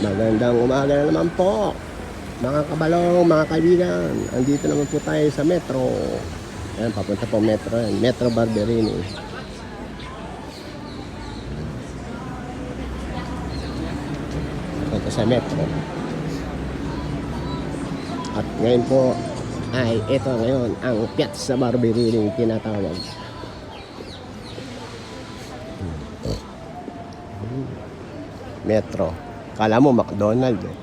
Magandang umaga na naman po, mga kabalong, mga kaibigan. Andito naman po tayo sa Metro. Ayan, papunta po Metro yan. Metro Barberini. Papunta sa Metro. At ngayon po ay ito ngayon ang Piazza Barberini tinatawag. Metro. Kala mo McDonald's eh.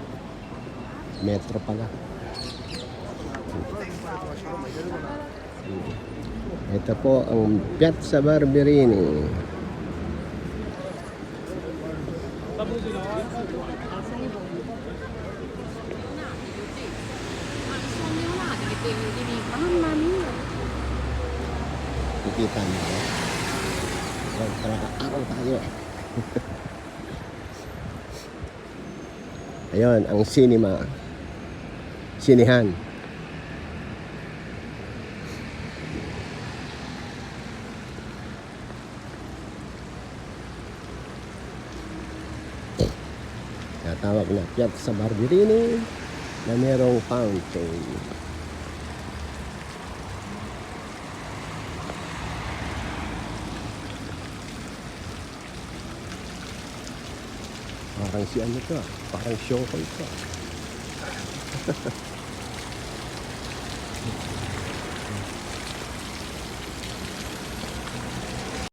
Metro pala. Ito po ang Piazza Barberini. Kikita mo. Talaga araw tayo. Ayun, ang cinema. Sinihan. Natawag na Piazza Barberini na merong fountain. Parang si ano to, parang show ko ito.